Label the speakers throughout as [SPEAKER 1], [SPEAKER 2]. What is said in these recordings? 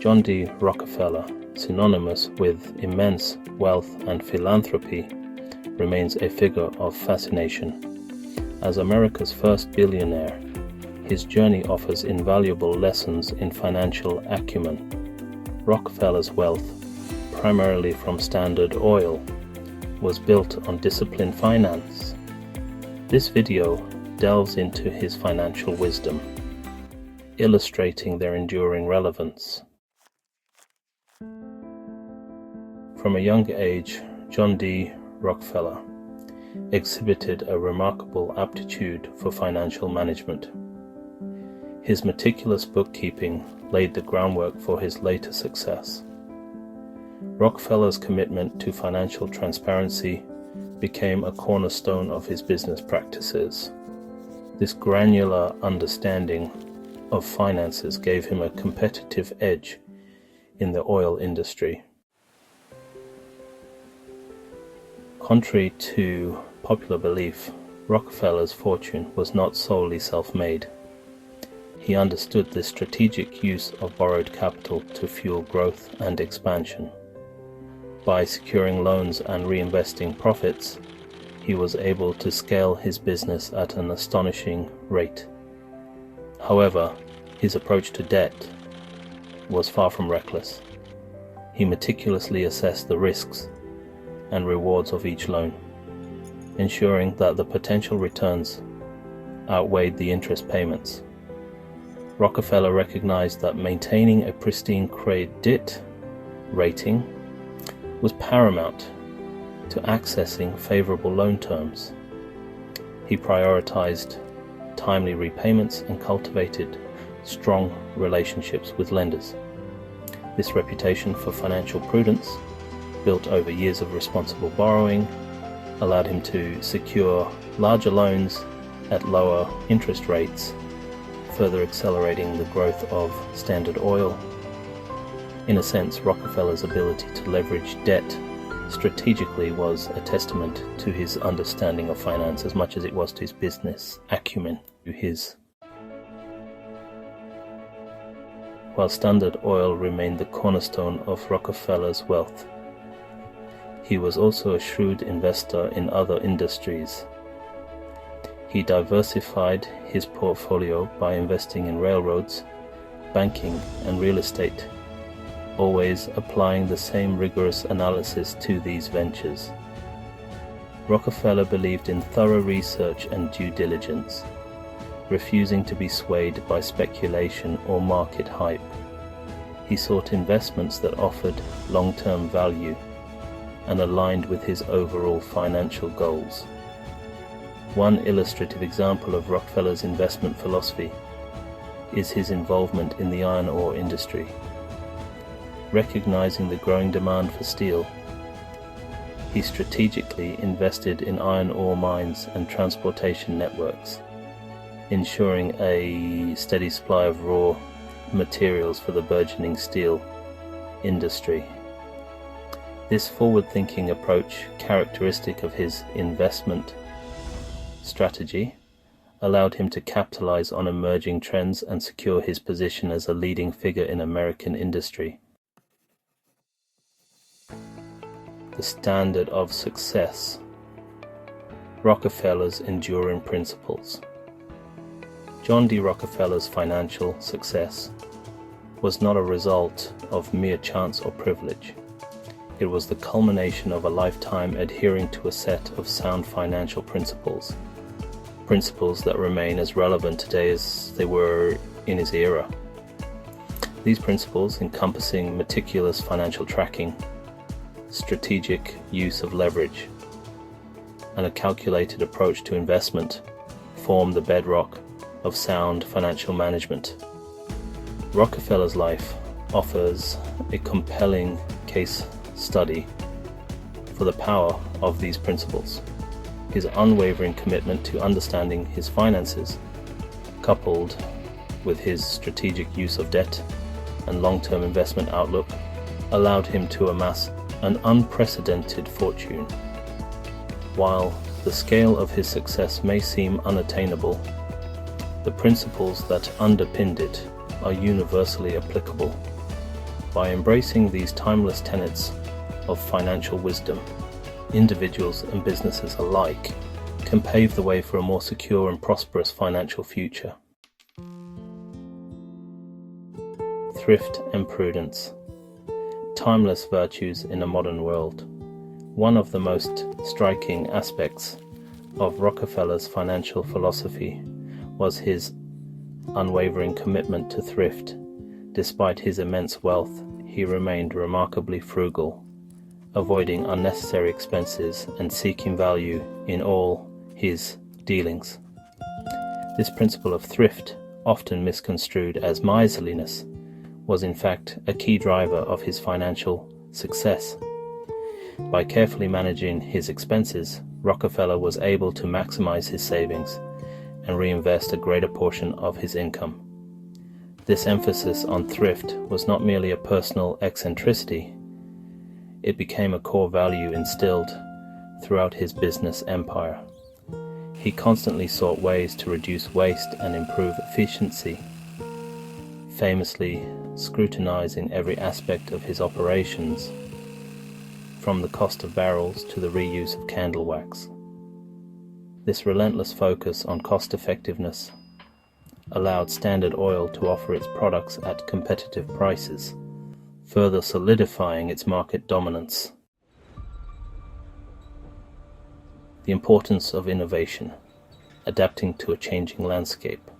[SPEAKER 1] John D. Rockefeller, synonymous with immense wealth and philanthropy, remains a figure of fascination. As America's first billionaire, his journey offers invaluable lessons in financial acumen. Rockefeller's wealth, primarily from Standard Oil, was built on disciplined finance. This video delves into his financial wisdom, illustrating their enduring relevance. From a young age, John D. Rockefeller exhibited a remarkable aptitude for financial management. His meticulous bookkeeping laid the groundwork for his later success. Rockefeller's commitment to financial transparency became a cornerstone of his business practices. This granular understanding of finances gave him a competitive edge in the oil industry. Contrary to popular belief, Rockefeller's fortune was not solely self-made. He understood the strategic use of borrowed capital to fuel growth and expansion. By securing loans and reinvesting profits, he was able to scale his business at an astonishing rate. However, his approach to debt was far from reckless. He meticulously assessed the risks and rewards of each loan, ensuring that the potential returns outweighed the interest payments. Rockefeller recognized that maintaining a pristine credit rating was paramount to accessing favorable loan terms. He prioritized timely repayments and cultivated strong relationships with lenders. This reputation for financial prudence, built over years of responsible borrowing, allowed him to secure larger loans at lower interest rates, further accelerating the growth of Standard Oil. In a sense, Rockefeller's ability to leverage debt strategically was a testament to his understanding of finance as much as it was to his business acumen. While Standard Oil remained the cornerstone of Rockefeller's wealth, he was also a shrewd investor in other industries. He diversified his portfolio by investing in railroads, banking, and real estate, always applying the same rigorous analysis to these ventures. Rockefeller believed in thorough research and due diligence, refusing to be swayed by speculation or market hype. He sought investments that offered long-term value and aligned with his overall financial goals. One illustrative example of Rockefeller's investment philosophy is his involvement in the iron ore industry. Recognizing the growing demand for steel, he strategically invested in iron ore mines and transportation networks, ensuring a steady supply of raw materials for the burgeoning steel industry. This forward-thinking approach, characteristic of his investment strategy, allowed him to capitalize on emerging trends and secure his position as a leading figure in American industry. The standard of success. Rockefeller's enduring principles. John D. Rockefeller's financial success was not a result of mere chance or privilege. It was the culmination of a lifetime adhering to a set of sound financial principles that remain as relevant today as they were in his era. These principles, encompassing meticulous financial tracking, strategic use of leverage, and a calculated approach to investment, form the bedrock of sound financial management. Rockefeller's life offers a compelling case study for the power of these principles. His unwavering commitment to understanding his finances, coupled with his strategic use of debt and long-term investment outlook, allowed him to amass an unprecedented fortune. While the scale of his success may seem unattainable, the principles that underpinned it are universally applicable. By embracing these timeless tenets of financial wisdom, individuals and businesses alike can pave the way for a more secure and prosperous financial future. Thrift and prudence, timeless virtues in a modern world. One of the most striking aspects of Rockefeller's financial philosophy was his unwavering commitment to thrift. Despite his immense wealth, he remained remarkably frugal, avoiding unnecessary expenses and seeking value in all his dealings. This principle of thrift, often misconstrued as miserliness, was in fact a key driver of his financial success. By carefully managing his expenses, Rockefeller was able to maximize his savings and reinvest a greater portion of his income. This emphasis on thrift was not merely a personal eccentricity, it became a core value instilled throughout his business empire. He constantly sought ways to reduce waste and improve efficiency, famously scrutinizing every aspect of his operations, from the cost of barrels to the reuse of candle wax. This relentless focus on cost effectiveness allowed Standard Oil to offer its products at competitive prices, further solidifying its market dominance. The importance of innovation, adapting to a changing landscape.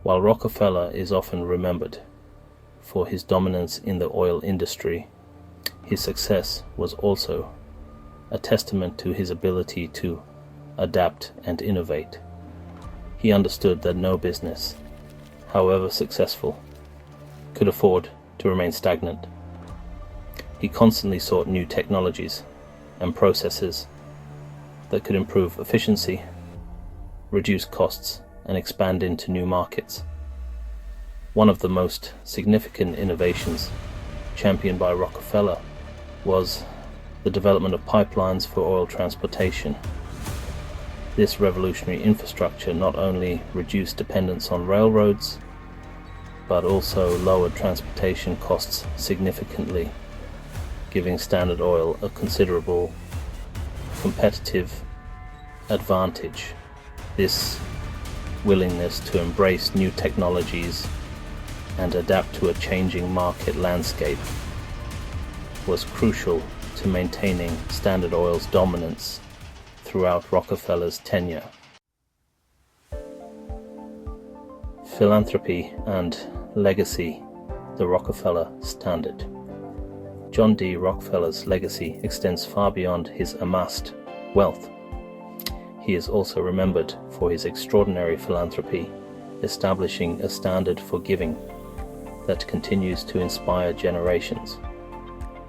[SPEAKER 1] While Rockefeller is often remembered for his dominance in the oil industry, his success was also a testament to his ability to adapt and innovate. He understood that no business, however successful, could afford to remain stagnant. He constantly sought new technologies and processes that could improve efficiency, reduce costs, and expand into new markets. One of the most significant innovations championed by Rockefeller was the development of pipelines for oil transportation. This revolutionary infrastructure not only reduced dependence on railroads, but also lowered transportation costs significantly, giving Standard Oil a considerable competitive advantage. This willingness to embrace new technologies and adapt to a changing market landscape was crucial to maintaining Standard Oil's dominance throughout Rockefeller's tenure. Philanthropy and legacy, the Rockefeller Standard. John D. Rockefeller's legacy extends far beyond his amassed wealth. He is also remembered for his extraordinary philanthropy, establishing a standard for giving that continues to inspire generations.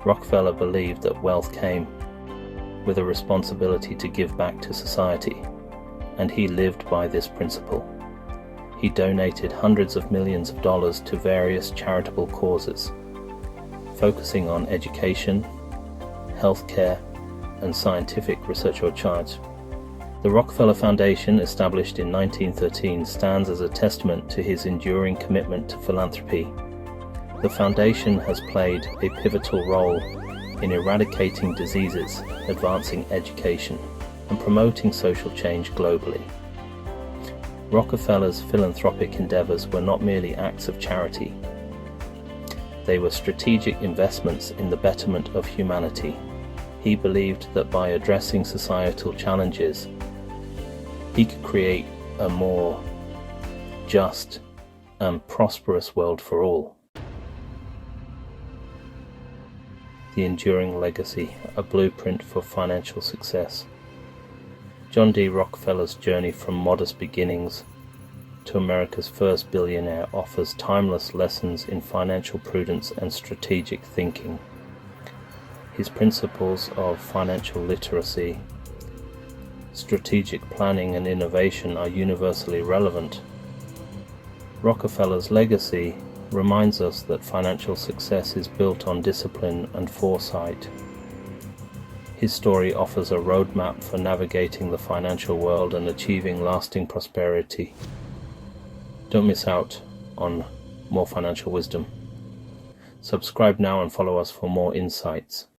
[SPEAKER 1] Rockefeller believed that wealth came with a responsibility to give back to society, and he lived by this principle. He donated hundreds of millions of dollars to various charitable causes, focusing on education, healthcare, and scientific research or charge. The Rockefeller Foundation, established in 1913, stands as a testament to his enduring commitment to philanthropy. The foundation has played a pivotal role in eradicating diseases, advancing education, and promoting social change globally. Rockefeller's philanthropic endeavors were not merely acts of charity. They were strategic investments in the betterment of humanity. He believed that by addressing societal challenges, he could create a more just and prosperous world for all. The enduring legacy, a blueprint for financial success. John D. Rockefeller's journey from modest beginnings to America's first billionaire offers timeless lessons in financial prudence and strategic thinking. His principles of financial literacy, strategic planning, and innovation are universally relevant. Rockefeller's legacy reminds us that financial success is built on discipline and foresight. His story offers a roadmap for navigating the financial world and achieving lasting prosperity. Don't miss out on more financial wisdom. Subscribe now and follow us for more insights.